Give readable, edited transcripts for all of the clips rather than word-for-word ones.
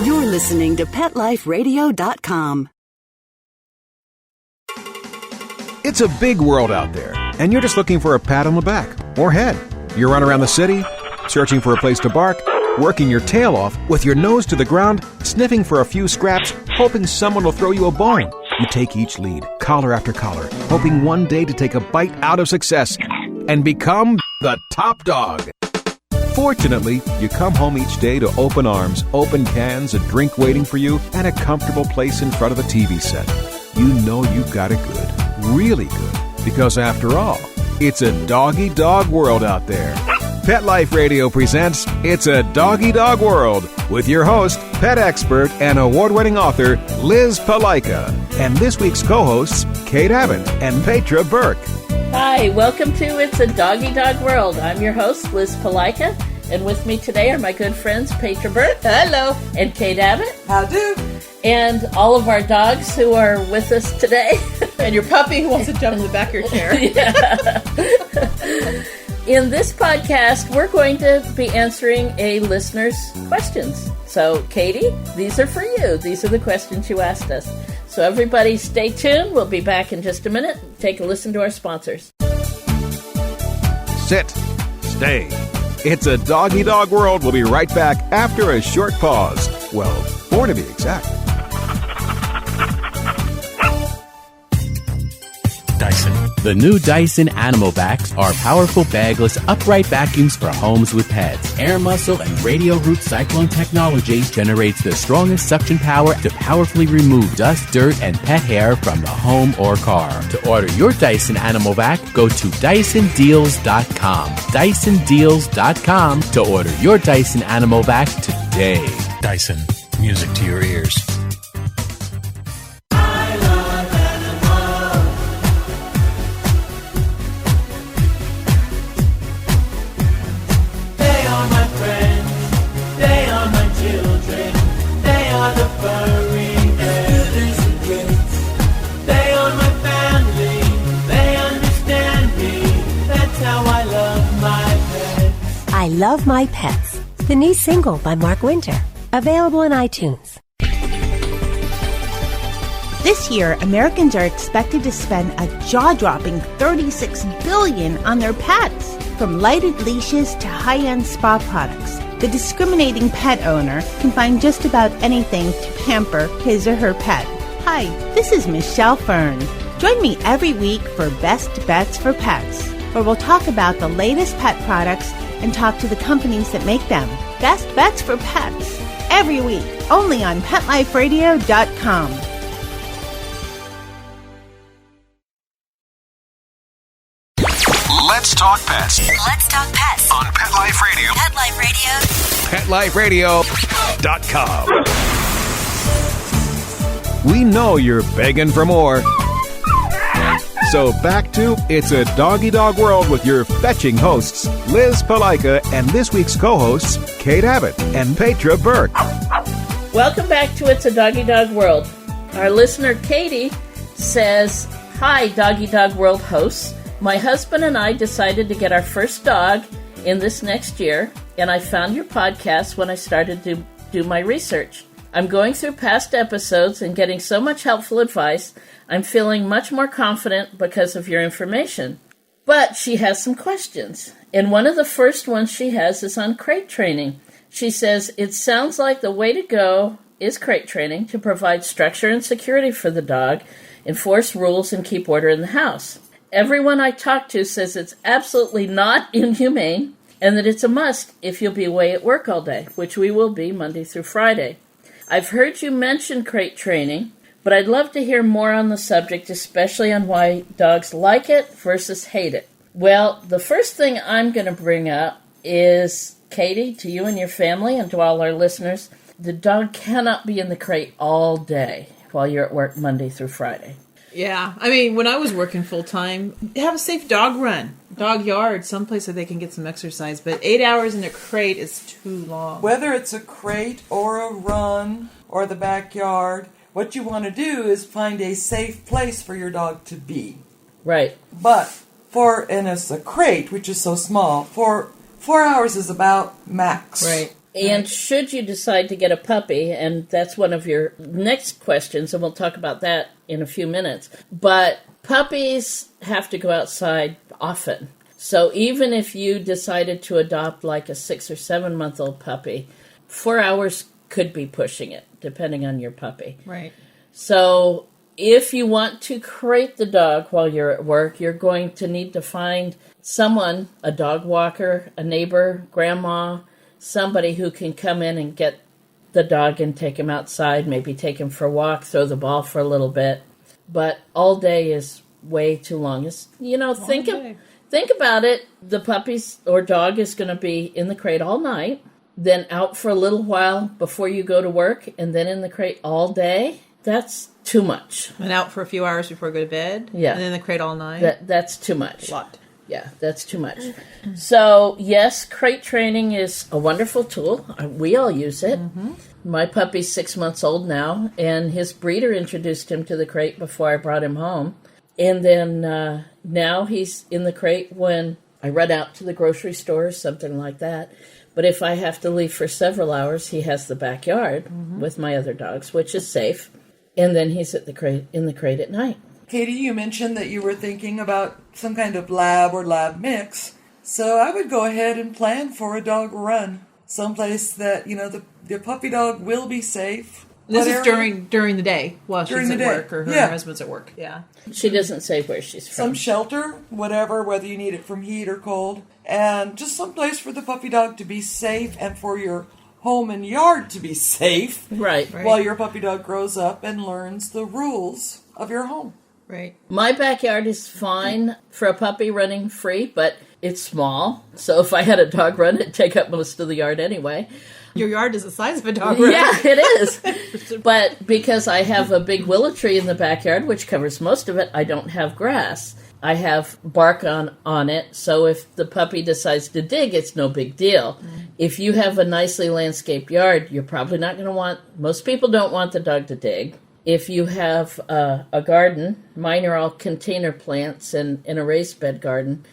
You're listening to PetLifeRadio.com. It's a big world out there, and you're just looking for a pat on the back or head. You run around the city, searching for a place to bark, working your tail off with your nose to the ground, sniffing for a few scraps, hoping someone will throw you a bone. You take each lead, collar after collar, hoping one day to take a bite out of success and become the top dog. Fortunately, you come home each day to open arms, open cans, a drink waiting for you, and a comfortable place in front of the TV set. You know you've got it good, really good, because after all, it's a doggy dog world out there. Pet Life Radio presents It's a Doggy Dog World with your host, pet expert, and award-winning author, Liz Palaika, and this week's co-hosts, Kate Abbott and Petra Burke. Hi, welcome to It's a Doggy Dog World. I'm your host, Liz Palaika, and with me today are my good friends, Petra Burke. Hello. And Kate Abbott. How do? And all of our dogs who are with us today. And your puppy who wants to jump in the back of your chair. In this podcast, we're going to be answering a listener's questions. So, Katie, these are for you. These are the questions you asked us. So everybody stay tuned. We'll be back in just a minute. Take a listen to our sponsors. Sit. Stay. It's a Doggy Dog World. We'll be right back after a short pause. Well, 4 to be exact. Dyson. The new Dyson Animal Vacs are powerful bagless upright vacuums for homes with pets. Air muscle and radio root cyclone technology generates the strongest suction power to powerfully remove dust, dirt, and pet hair from the home or car. To order your Dyson Animal Vac, go to DysonDeals.com. DysonDeals.com to order your Dyson Animal Vac today. Dyson. Music to your ears. I Love My Pets, the new single by Mark Winter, available on iTunes. This year, Americans are expected to spend a jaw-dropping $36 billion on their pets. From lighted leashes to high-end spa products, the discriminating pet owner can find just about anything to pamper his or her pet. Hi, this is Michelle Fern. Join me every week for Best Bets for Pets, where we'll talk about the latest pet products and talk to the companies that make them. Best Bets for Pets, every week, only on PetLifeRadio.com. Let's talk pets. Let's talk pets On Pet Life Radio. Pet Life Radio. PetLifeRadio.com. We know you're begging for more. So back to It's a Doggy Dog World with your fetching hosts, Liz Palaika, and this week's co-hosts, Kate Abbott and Petra Burke. Welcome back to It's a Doggy Dog World. Our listener, Katie, says, Hi, Doggy Dog World hosts. My husband and I decided to get our first dog in this next year, and I found your podcast when I started to do my research. I'm going through past episodes and getting so much helpful advice. I'm feeling much more confident because of your information. But she has some questions. And one of the first ones she has is on crate training. She says, it sounds like the way to go is crate training to provide structure and security for the dog, enforce rules, and keep order in the house. Everyone I talk to says it's absolutely not inhumane and that it's a must if you'll be away at work all day, which we will be Monday through Friday. I've heard you mention crate training, but I'd love to hear more on the subject, especially on why dogs like it versus hate it. Well, the first thing I'm going to bring up is, Katie, to you and your family and to all our listeners, the dog cannot be in the crate all day while you're at work Monday through Friday. Yeah, I mean, when I was working full-time, have a safe dog run. Dog yard, someplace that they can get some exercise. But 8 hours in a crate is too long. Whether it's a crate or a run or the backyard, what you want to do is find a safe place for your dog to be. Right. But and it's a crate, which is so small, for 4 hours is about max. Right. And should you decide to get a puppy, and that's one of your next questions, and we'll talk about that in a few minutes, but puppies have to go outside often. So even if you decided to adopt like a 6 or 7 month old puppy, 4 hours could be pushing it, depending on your puppy. Right. So if you want to crate the dog while you're at work, you're going to need to find someone, a dog walker, a neighbor, grandma, somebody who can come in and get the dog and take him outside, maybe take him for a walk, throw the ball for a little bit. But all day is way too long. It's, think about it. The puppy or dog is going to be in the crate all night, then out for a little while before you go to work, and then in the crate all day. That's too much. And out for a few hours before I go to bed. Yeah. And then in the crate all night. That's too much. A lot. Yeah, that's too much. So, yes, crate training is a wonderful tool. We all use it. Mm-hmm. My puppy's 6 months old now, and his breeder introduced him to the crate before I brought him home. And then now he's in the crate when I run out to the grocery store or something like that. But if I have to leave for several hours, he has the backyard with my other dogs, which is safe. And then he's in the crate at night. Katie, you mentioned that you were thinking about some kind of lab or lab mix. So I would go ahead and plan for a dog run. Someplace that, the puppy dog will be safe. This is during the day while she's at work or her husband's at work. Yeah. She doesn't say where she's from. Some shelter, whatever, whether you need it from heat or cold. And just someplace for the puppy dog to be safe and for your home and yard to be safe. Right. While your puppy dog grows up and learns the rules of your home. Right. My backyard is fine for a puppy running free, but it's small. So if I had a dog run, it'd take up most of the yard anyway. Your yard is the size of a dog run. Yeah, it is. But because I have a big willow tree in the backyard, which covers most of it, I don't have grass. I have bark on it, so if the puppy decides to dig, it's no big deal. If you have a nicely landscaped yard, you're probably not going to most people don't want the dog to dig. If you have a garden, mine are all container plants and in a raised bed garden.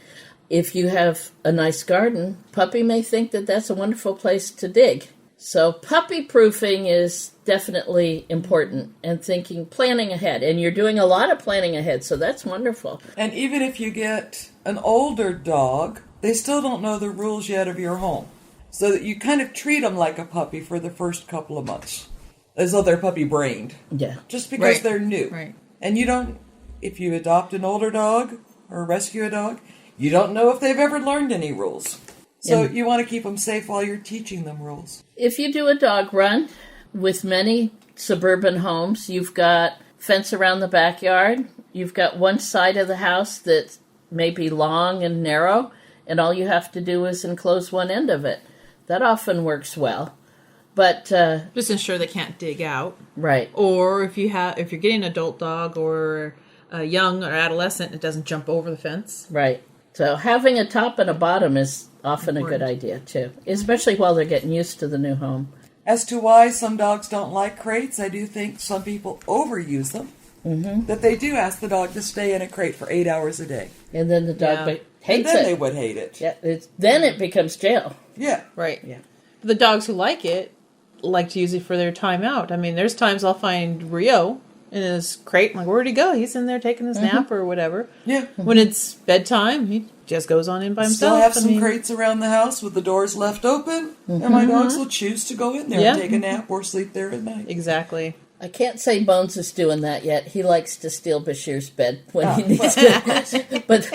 If you have a nice garden, puppy may think that that's a wonderful place to dig. So puppy proofing is definitely important and planning ahead. And you're doing a lot of planning ahead, so that's wonderful. And even if you get an older dog, they still don't know the rules yet of your home. So that you kind of treat them like a puppy for the first couple of months. As though they're puppy-brained. Yeah. Just because they're new. Right. And you don't, if you adopt an older dog or rescue a dog, you don't know if they've ever learned any rules. So you want to keep them safe while you're teaching them rules. If you do a dog run with many suburban homes, you've got fence around the backyard. You've got one side of the house that may be long and narrow, and all you have to do is enclose one end of it. That often works well. But just ensure they can't dig out. Right. Or if you're getting an adult dog or a young or adolescent, it doesn't jump over the fence. Right. So having a top and a bottom is often a good idea, too, especially while they're getting used to the new home. As to why some dogs don't like crates, I do think some people overuse them. Mm-hmm. That they do ask the dog to stay in a crate for 8 hours a day. And then the dog hates it. And then they would hate it. Yeah, then it becomes jail. Yeah. Right. Yeah. The dogs who like it like to use it for their time out. I mean, there's times I'll find Rio in his crate. I'm like, where'd he go? He's in there taking his nap or whatever. Yeah. When it's bedtime, he just goes on in by himself. Still have some crates around the house with the doors left open, and my dogs will choose to go in there and take a nap or sleep there at night. Exactly. I can't say Bones is doing that yet. He likes to steal Bashir's bed when he needs to. But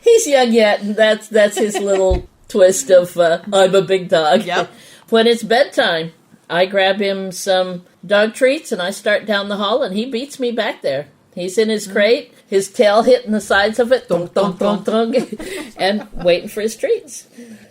he's young yet, and that's his little twist of I'm a big dog. Yep. When it's bedtime, I grab him some dog treats and I start down the hall and he beats me back there. He's in his crate, his tail hitting the sides of it, thunk, thunk, thunk, thunk, and waiting for his treats.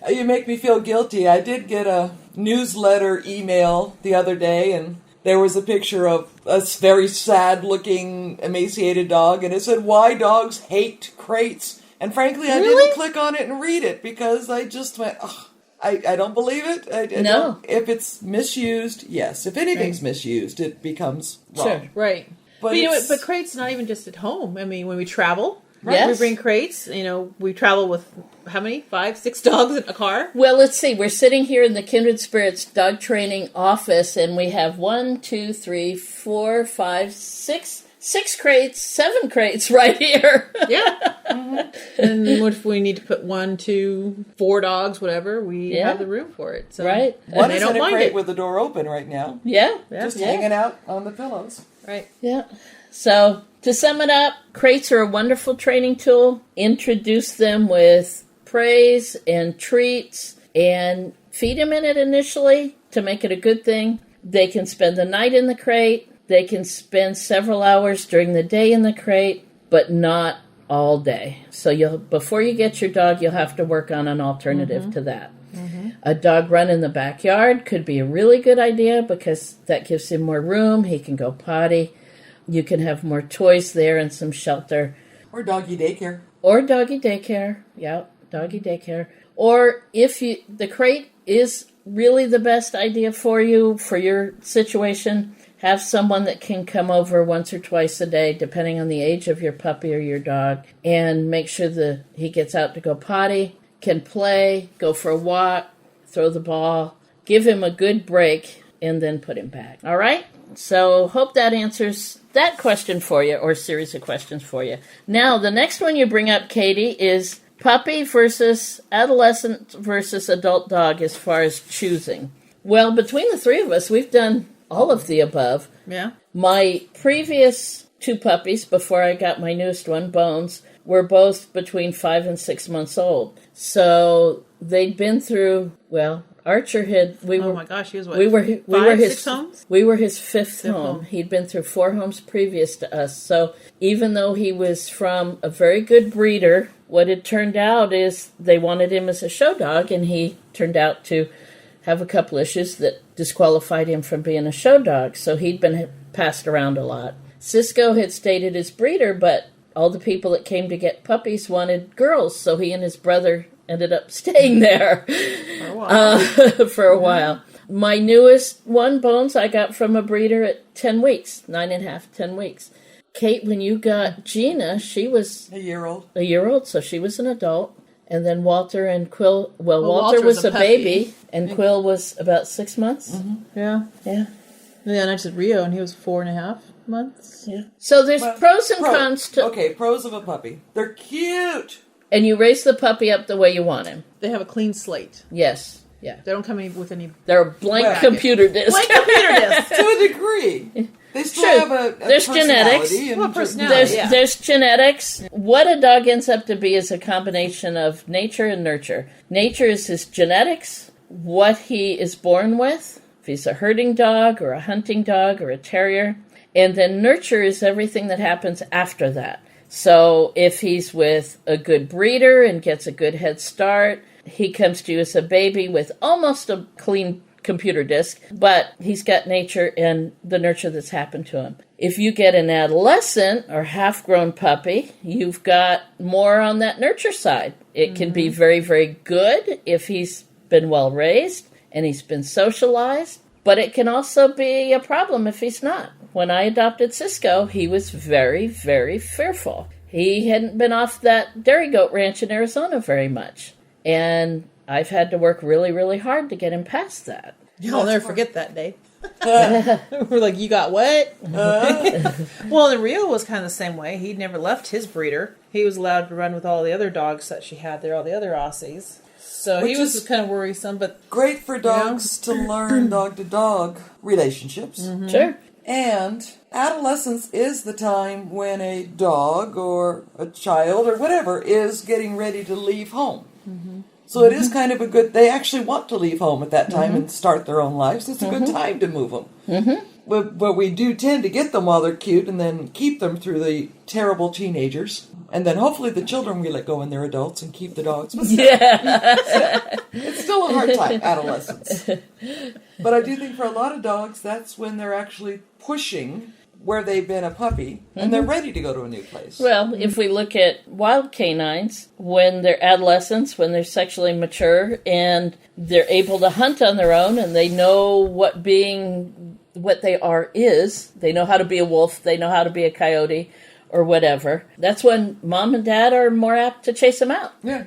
You make me feel guilty. I did get a newsletter email the other day, and there was a picture of a very sad-looking, emaciated dog, and it said, "Why dogs hate crates." And frankly, I didn't click on it and read it because I just went, ugh. I don't believe it. I no. Don't. If it's misused, yes. If anything's misused, it becomes wrong. Sure, right. But crates not even just at home. I mean, when we travel, we bring crates. We travel with how many? 5, 6 dogs in a car? Well, let's see. We're sitting here in the Kindred Spirits dog training office, and we have 1, 2, 3, 4, 5, 6 crates, 7 crates right here. Yeah. And what if we need to put 1, 2, 4 dogs, whatever? We have the room for it. So. Right. One is in a crate with the door open right now. Yeah. Just hanging out on the pillows. Right. Yeah. So, to sum it up, crates are a wonderful training tool. Introduce them with praise and treats and feed them in it initially to make it a good thing. They can spend the night in the crate. They can spend several hours during the day in the crate, but not all day. So before you get your dog, you'll have to work on an alternative to that. A dog run in the backyard could be a really good idea because that gives him more room. He can go potty. You can have more toys there and some shelter. Or doggy daycare. Or doggy daycare. Yeah, doggy daycare. Or if the crate is really the best idea for you, for your situation, have someone that can come over once or twice a day, depending on the age of your puppy or your dog, and make sure that he gets out to go potty, can play, go for a walk, throw the ball, give him a good break, and then put him back. All right? So hope that answers that question for you, or series of questions for you. Now, the next one you bring up, Katie, is puppy versus adolescent versus adult dog as far as choosing. Well, between the three of us, we've done all of the above. Yeah. My previous 2 puppies, before I got my newest one, Bones, were both between 5 and 6 months old. So they'd been through, well, Archer had, oh my gosh, he was what? We were 6 homes? We were his 5th home. He'd been through 4 homes previous to us. So even though he was from a very good breeder, what it turned out is they wanted him as a show dog, and he turned out to have a couple issues that disqualified him from being a show dog. So he'd been passed around a lot. Cisco had stayed at his breeder, but all the people that came to get puppies wanted girls, so he and his brother ended up staying there for a while. My newest one, Bones, I got from a breeder at 10 weeks, 9.5, 10 weeks. Kate, when you got Gina, she was a year old. So she was an adult. And then Walter and Quill, Walter was a baby, and Quill was about 6 months. Mm-hmm. Yeah. Yeah. And then I did Rio, and he was 4.5 months. Yeah. So there's pros and cons to... Okay, pros of a puppy. They're cute. And you raise the puppy up the way you want him. They have a clean slate. Yes. Yeah. They don't come with any... They're a blank computer disk. Blank computer disk. To a degree. They still have a there's genetics. There's genetics. What a dog ends up to be is a combination of nature and nurture. Nature is his genetics, what he is born with, if he's a herding dog or a hunting dog or a terrier. And then nurture is everything that happens after that. So if he's with a good breeder and gets a good head start, he comes to you as a baby with almost a clean computer disk, but he's got nature and the nurture that's happened to him. If you get an adolescent or half-grown puppy, you've got more on that nurture side. It can be very, very good if he's been well raised and he's been socialized, but it can also be a problem if he's not. When I adopted Cisco, he was very, very fearful. He hadn't been off that dairy goat ranch in Arizona very much, and I've had to work really, really hard to get him past that. I'll never forget that day. We're like, you got what? Well, and Rio was kind of the same way. He'd never left his breeder. He was allowed to run with all the other dogs that she had there, all the other Aussies. So he was kind of worrisome, but... Great for dogs to learn dog-to-dog relationships. Mm-hmm. Sure. And adolescence is the time when a dog or a child or whatever is getting ready to leave home. Mm-hmm. So it is kind of a good... They actually want to leave home at that time and start their own lives. It's a good time to move them. Mm-hmm. But we do tend to get them while they're cute and then keep them through the terrible teenagers. And then hopefully the children we let go when they're adults and keep the dogs. But it's still a hard time, adolescence. But I do think for a lot of dogs, that's when they're actually pushing where they've been a puppy, and they're ready to go to a new place. Well, if we look at wild canines, when they're adolescents, when they're sexually mature, and they're able to hunt on their own, and they know what they are is, they know how to be a wolf, they know how to be a coyote, or whatever, that's when mom and dad are more apt to chase them out. Yeah.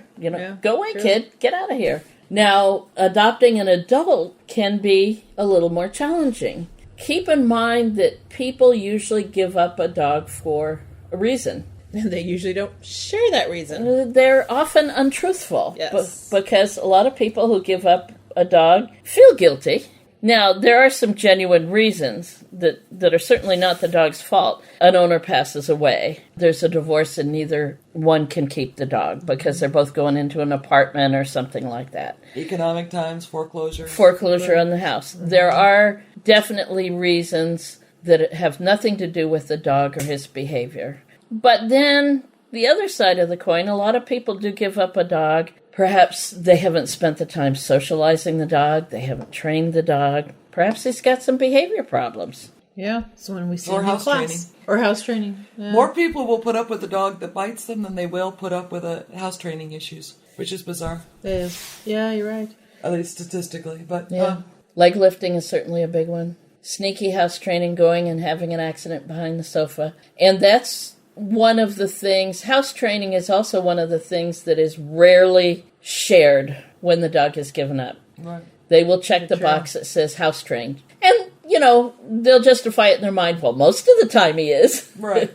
Go away, kid. Get out of here. Now, adopting an adult can be a little more challenging. Keep in mind that people usually give up a dog for a reason. And they usually don't share that reason. They're often untruthful. Yes. Because a lot of people who give up a dog feel guilty. Now, there are some genuine reasons that are certainly not the dog's fault. An owner passes away. There's a divorce and neither one can keep the dog because they're both going into an apartment or something like that. Economic times, foreclosure. Foreclosure on the house. There are definitely reasons that have nothing to do with the dog or his behavior. But then, the other side of the coin, a lot of people do give up a dog. Perhaps they haven't spent the time socializing the dog. They haven't trained the dog. Perhaps he's got some behavior problems. Yeah, so when we see Or him in house class. training. Or house training. Yeah. More people will put up with a dog that bites them than they will put up with house training issues, which is bizarre. It is. Yeah, you're right. At least statistically. But Yeah. Leg lifting is certainly a big one. Sneaky house training, going and having an accident behind the sofa. And that's one of the things, house training is also one of the things that is rarely shared when the dog is given up. Right. They will check the box that says house trained. And, they'll justify it in their mind, well, most of the time he is. Right.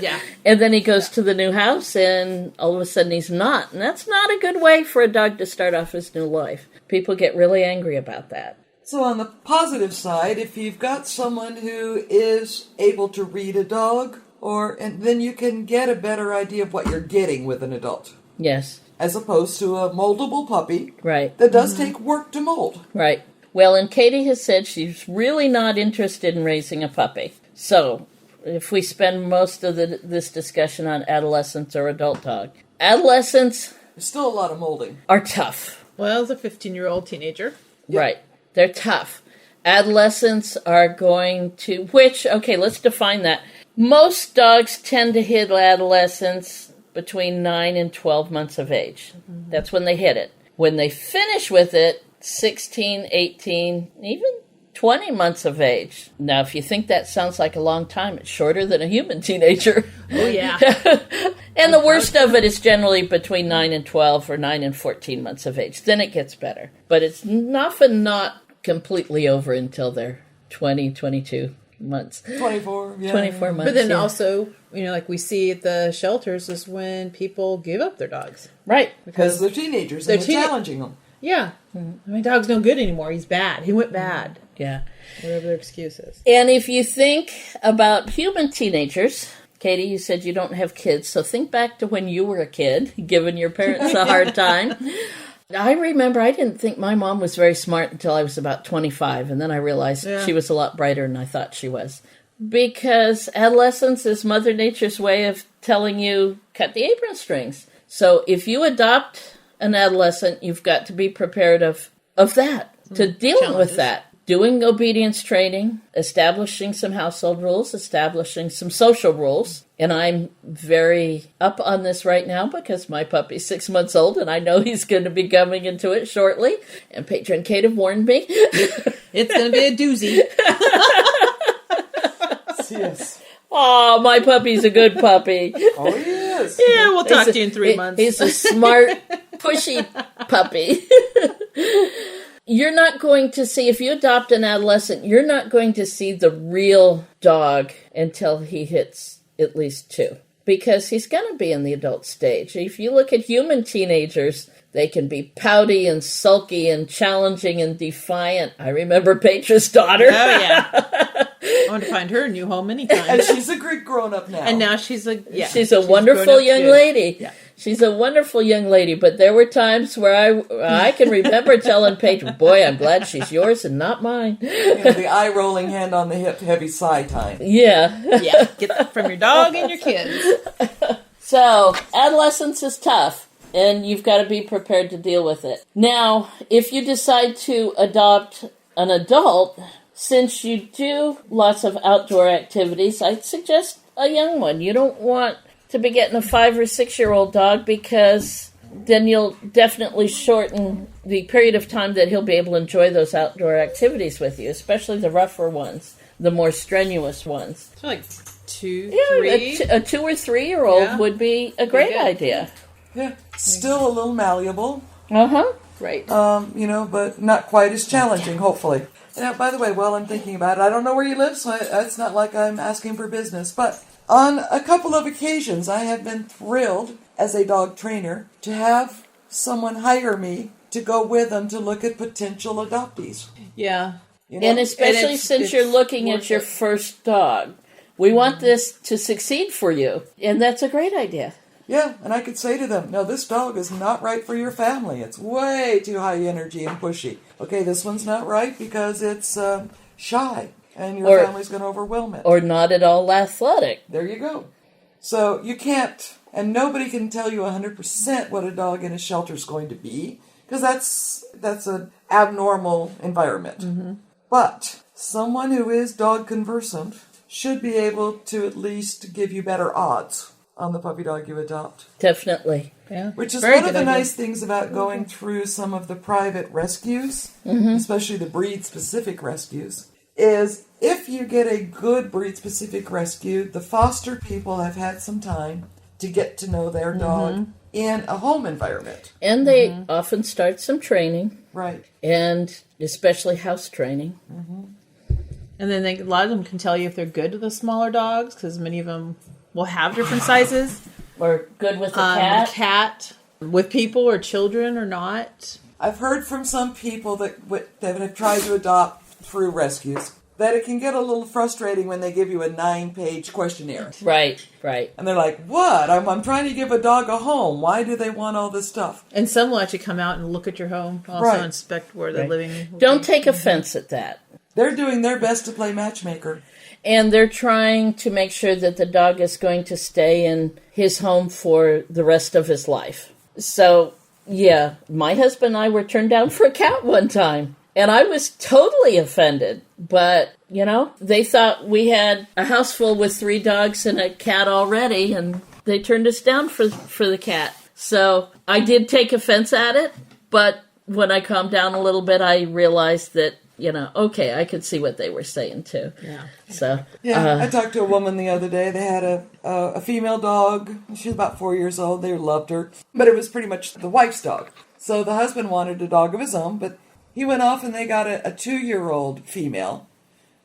Yeah. And then he goes to the new house and all of a sudden he's not. And that's not a good way for a dog to start off his new life. People get really angry about that. So on the positive side, if you've got someone who is able to read a dog, and then you can get a better idea of what you're getting with an adult. Yes. As opposed to a moldable puppy. Right. That does take work to mold. Right. Well, and Katie has said she's really not interested in raising a puppy. So, if we spend most of this discussion on adolescents or adult dog, adolescents There's still a lot of molding. Are tough. Well, as a 15-year-old teenager. Right. They're tough. Adolescents are going to, let's define that. Most dogs tend to hit adolescence between 9 and 12 months of age. Mm-hmm. That's when they hit it. When they finish with it, 16, 18, even 20 months of age. Now, if you think that sounds like a long time, it's shorter than a human teenager. Oh, yeah. And the worst of it is generally between 9 and 12 or 9 and 14 months of age. Then it gets better. But it's often not completely over until they're 20, 22 months. 24, yeah. 24 months. But then also, like we see at the shelters is when people give up their dogs. Right. Because they're teenagers and they're challenging them. Yeah. My dog's no good anymore. He's bad. He went bad. Yeah. Whatever their excuse is. And if you think about human teenagers, Katie, you said you don't have kids, so think back to when you were a kid, giving your parents a hard time. I remember I didn't think my mom was very smart until I was about 25, and then I realized she was a lot brighter than I thought she was. Because adolescence is Mother Nature's way of telling you, cut the apron strings. So if you adopt an adolescent, you've got to be prepared of that, to dealing with that. Doing obedience training, establishing some household rules, establishing some social rules. And I'm very up on this right now because my puppy's 6 months old and I know he's going to be coming into it shortly. And Petra and Kate have warned me. It's going to be a doozy. Yes. Oh, my puppy's a good puppy. Oh, he is. Yeah, we'll talk to you in 3 months. He's a smart, pushy puppy. You're not going to see, if you adopt an adolescent, you're not going to see the real dog until he hits at least 2. Because he's going to be in the adult stage. If you look at human teenagers, they can be pouty and sulky and challenging and defiant. I remember Petra's daughter. Oh, yeah. I want to find her a new home anytime. And she's a great grown-up now. And now she's she's a wonderful young lady. Yeah. She's a wonderful young lady, but there were times where I can remember telling Petra, boy, I'm glad she's yours and not mine. The eye-rolling, hand on the hip, heavy sigh time. Yeah. Yeah, get that from your dog and your kids. So, adolescence is tough, and you've got to be prepared to deal with it. Now, if you decide to adopt an adult, since you do lots of outdoor activities, I'd suggest a young one. You don't want to be getting a 5 or 6 year old dog because then you'll definitely shorten the period of time that he'll be able to enjoy those outdoor activities with you, especially the rougher ones, the more strenuous ones. So like 2, Yeah, 3. a 2 or 3-year-old Yeah. would be a great good. idea. Yeah, still a little malleable, Right. but not quite as challenging, hopefully. Now, by the way, while I'm thinking about it, I don't know where you live, so it's not like I'm asking for business, but on a couple of occasions, I have been thrilled as a dog trainer to have someone hire me to go with them to look at potential adoptees. Yeah. And especially since you're looking at your first dog. We want this to succeed for you, and that's a great idea. Yeah, and I could say to them, no, this dog is not right for your family. It's way too high energy and pushy. Okay, this one's not right because it's shy, and your family's going to overwhelm it. Or not at all athletic. There you go. So you can't, and nobody can tell you 100% what a dog in a shelter is going to be, because that's an abnormal environment. Mm-hmm. But someone who is dog conversant should be able to at least give you better odds on the puppy dog you adopt. Definitely. Yeah. Which is one of the nice things about going through some of the private rescues, especially the breed-specific rescues, is if you get a good breed-specific rescue, the foster people have had some time to get to know their dog in a home environment. And they often start some training. Right. And especially house training. Mm-hmm. And then a lot of them can tell you if they're good with the smaller dogs, because many of them will have different sizes. Or good with a cat. With people or children or not. I've heard from some people that have tried to adopt through rescues that it can get a little frustrating when they give you a 9-page questionnaire. Right. And they're like, what? I'm trying to give a dog a home. Why do they want all this stuff? And some will actually come out and look at your home, also inspect where they're living. Don't take offense at that. They're doing their best to play matchmaker. And they're trying to make sure that the dog is going to stay in his home for the rest of his life. So, yeah, my husband and I were turned down for a cat one time. And I was totally offended. But, they thought we had a house full with 3 dogs and a cat already, and they turned us down for the cat. So I did take offense at it, but when I calmed down a little bit, I realized that, okay, I could see what they were saying too. Yeah. So I talked to a woman the other day. They had a female dog. She was about 4 years old. They loved her, but it was pretty much the wife's dog. So the husband wanted a dog of his own, but he went off and they got a 2-year-old female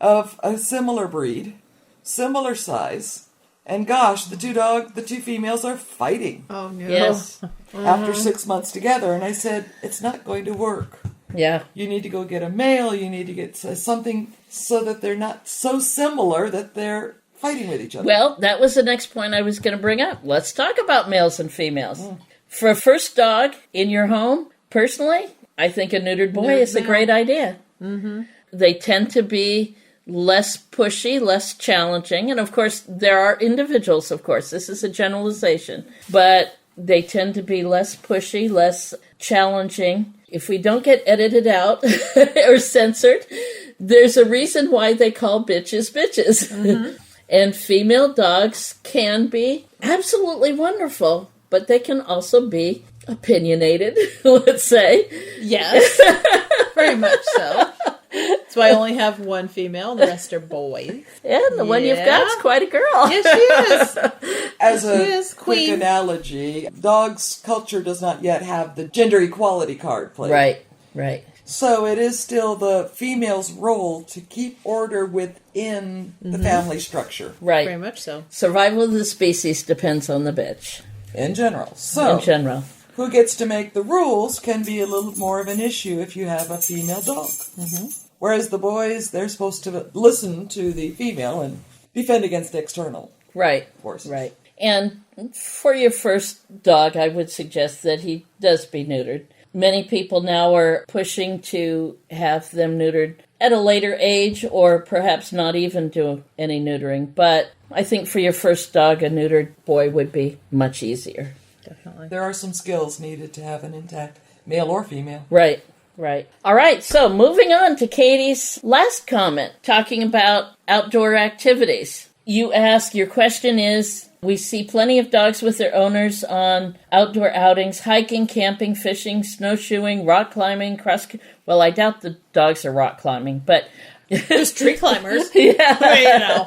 of a similar breed, similar size, and gosh, the two females are fighting. Oh no! Yes. After 6 months together, and I said it's not going to work. Yeah. You need to go get a male. You need to get something so that they're not so similar that they're fighting with each other. Well, that was the next point I was going to bring up. Let's talk about males and females. For a first dog in your home, personally, I think a neutered boy is a great idea. Mm-hmm. They tend to be less pushy, less challenging. And, of course, there are individuals, of course. This is a generalization. But they tend to be less pushy, less challenging. If we don't get edited out or censored, there's a reason why they call bitches bitches. Mm-hmm. And female dogs can be absolutely wonderful, but they can also be opinionated, let's say. Yes, very much so. That's why I only have one female, and the rest are boys. And the one you've got is quite a girl. Yes, she is. As a quick analogy, dogs' culture does not yet have the gender equality card played. Right. So it is still the female's role to keep order within the family structure. Right. Very much so. Survival of the species depends on the bitch. In general. So, who gets to make the rules can be a little more of an issue if you have a female dog. Mm-hmm. Whereas the boys, they're supposed to listen to the female and defend against external forces. Right. And for your first dog, I would suggest that he does be neutered. Many people now are pushing to have them neutered at a later age or perhaps not even do any neutering. But I think for your first dog, a neutered boy would be much easier. Definitely. There are some skills needed to have an intact male or female. Right. All right, so moving on to Katie's last comment, talking about outdoor activities. You ask, your question is, we see plenty of dogs with their owners on outdoor outings, hiking, camping, fishing, snowshoeing, rock climbing, well, I doubt the dogs are rock climbing, but... There's tree climbers. Yeah.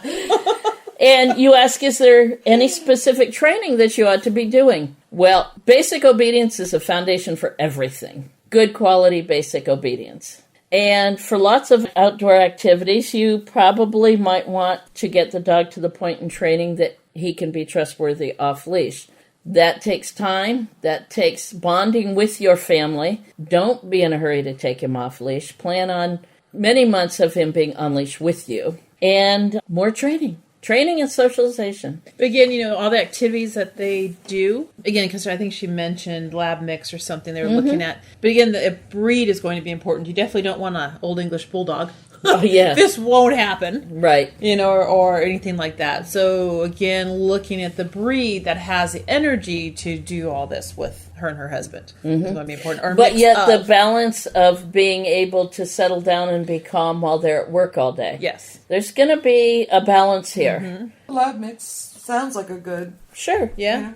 And you ask, is there any specific training that you ought to be doing? Well, basic obedience is a foundation for everything. Good quality basic obedience. And for lots of outdoor activities, you probably might want to get the dog to the point in training that he can be trustworthy off-leash. That takes time. That takes bonding with your family. Don't be in a hurry to take him off-leash. Plan on many months of him being on leash with you. And more training. Training and socialization. Again, all the activities that they do. Again, because I think she mentioned lab mix or something they were looking at. But again, the breed is going to be important. You definitely don't want an Old English Bulldog. Oh, yeah. This won't happen. Right. Or anything like that. So, again, looking at the breed that has the energy to do all this with her and her husband is going to be important. Or but yet the balance of being able to settle down and be calm while they're at work all day. Yes. There's going to be a balance here. Lab mix sounds like a good... Sure. Yeah.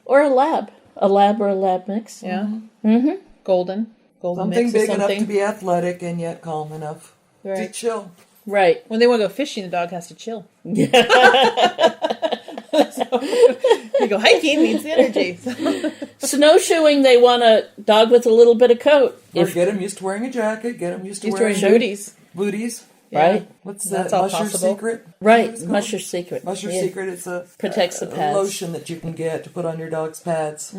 Or a lab. A lab or a lab mix. Yeah. Mm-hmm. Golden something mix big or something. enough to be athletic and yet calm enough to chill. Right. When they want to go fishing, the dog has to chill. Yeah. You go hiking needs the energy. Snowshoeing, they want a dog with a little bit of coat. Or get him used to wearing a jacket. Get him used to wearing booties. Booties. Right. What's that? That's all Musher possible. Secret? Right. Musher Secret. Musher Secret. It's a protects the pads. Lotion that you can get to put on your dog's pads.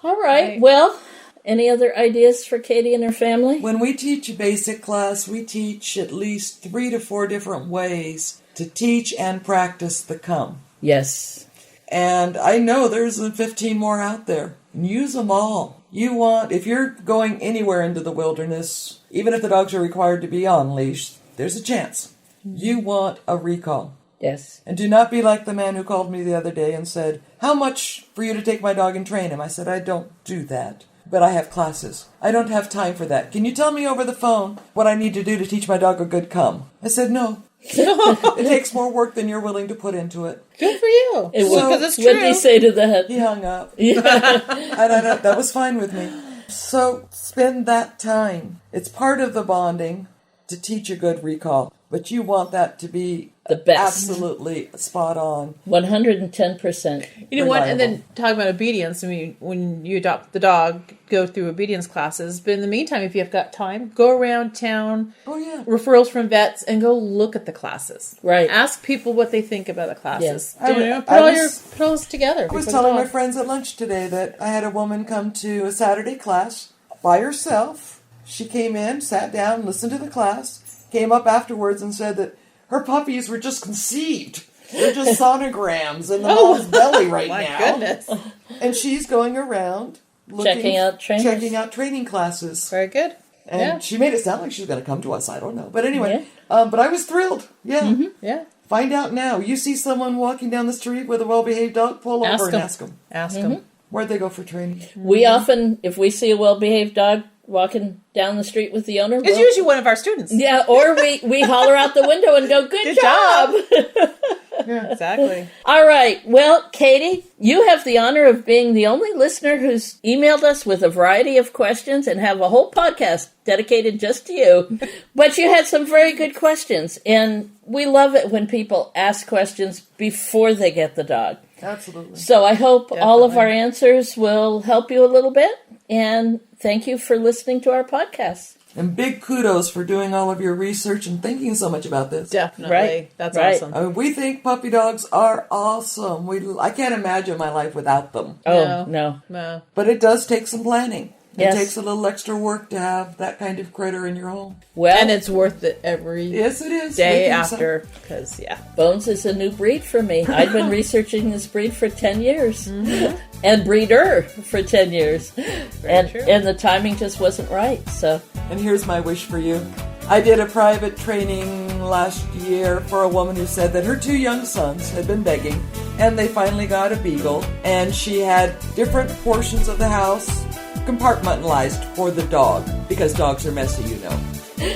All right. Well, any other ideas for Katie and her family? When we teach a basic class, we teach at least 3 to 4 different ways to teach and practice the come. Yes. And I know there's 15 more out there. Use them all. If you're going anywhere into the wilderness, even if the dogs are required to be on leash, there's a chance. You want a recall. Yes. And do not be like the man who called me the other day and said, "How much for you to take my dog and train him?" I said, "I don't do that. But I have classes. I don't have time for that. Can you tell me over the phone what I need to do to teach my dog a good come?" I said, "No." It takes more work than you're willing to put into it. Good for you. Because it's true. What did he say to that? He hung up. Yeah. That was fine with me. So spend that time. It's part of the bonding to teach a good recall. But you want that to be the best. Absolutely spot on. 110%. You know what? And then talking about obedience, I mean, when you adopt the dog, go through obedience classes. But in the meantime, if you've got time, go around town. Oh, yeah. Referrals from vets and go look at the classes. Right. Ask people what they think about the classes. Yes. Put all your pros together. I was telling my friends at lunch today that I had a woman come to a Saturday class by herself. She came in, sat down, listened to the class, came up afterwards and said that her puppies were just conceived. They're just sonograms in the mom's belly right my now. Goodness. And she's going around checking out training classes. Very good. And she made it sound like she was going to come to us. I don't know. But anyway, but I was thrilled. Yeah. Mm-hmm. Yeah. Find out now. You see someone walking down the street with a well-behaved dog, pull over and ask them. Ask them. Where'd they go for training? We often, if we see a well-behaved dog walking down the street with the owner, it's usually one of our students. Yeah, or we holler out the window and go, good job. Yeah, exactly. All right. Well, Katie, you have the honor of being the only listener who's emailed us with a variety of questions and have a whole podcast dedicated just to you. But you had some very good questions, and we love it when people ask questions before they get the dog. Absolutely. So I hope all of our answers will help you a little bit, and thank you for listening to our podcast. And big kudos for doing all of your research and thinking so much about this. Definitely. Right. That's right. awesome. I mean, we think puppy dogs are awesome. I can't imagine my life without them. Oh, no. But it does take some planning. Yes. It takes a little extra work to have that kind of critter in your home. Well, and it's worth it every yes, it is. day after. Because, Bones is a new breed for me. I've been researching this breed for 10 years. And breeder for 10 years. And the timing just wasn't right. So. And here's my wish for you. I did a private training last year for a woman who said that her 2 young sons had been begging, and they finally got a beagle, and she had different portions of the house compartmentalized for the dog, because dogs are messy, you know.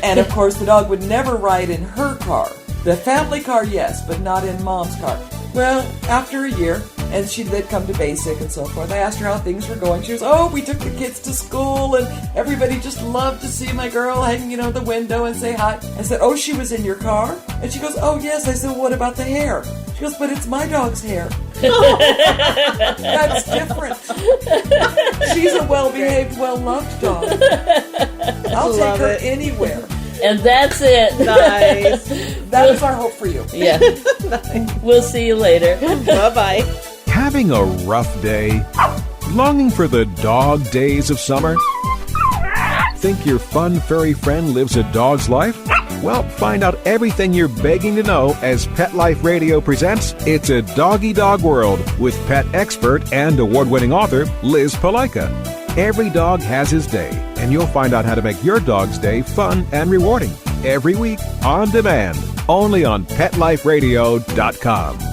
And of course, the dog would never ride in her car. The family car, yes, but not in Mom's car. Well, after a year, And they'd come to basic and so forth. I asked her how things were going. She was, oh, we took the kids to school and everybody just loved to see my girl hanging out the window and say hi. I said, oh, she was in your car? And she goes, oh, yes. I said, well, what about the hair? She goes, but it's my dog's hair. That's different. She's a well-behaved, well-loved dog. I'll take her anywhere. And that's it. Nice. That is our hope for you. Yeah. We'll see you later. Bye-bye. Having a rough day? Longing for the dog days of summer? Think your fun furry friend lives a dog's life? Well, find out everything you're begging to know as Pet Life Radio presents It's a Doggy Dog World with pet expert and award-winning author Liz Palaika. Every dog has his day, and you'll find out how to make your dog's day fun and rewarding every week on demand, only on PetLifeRadio.com.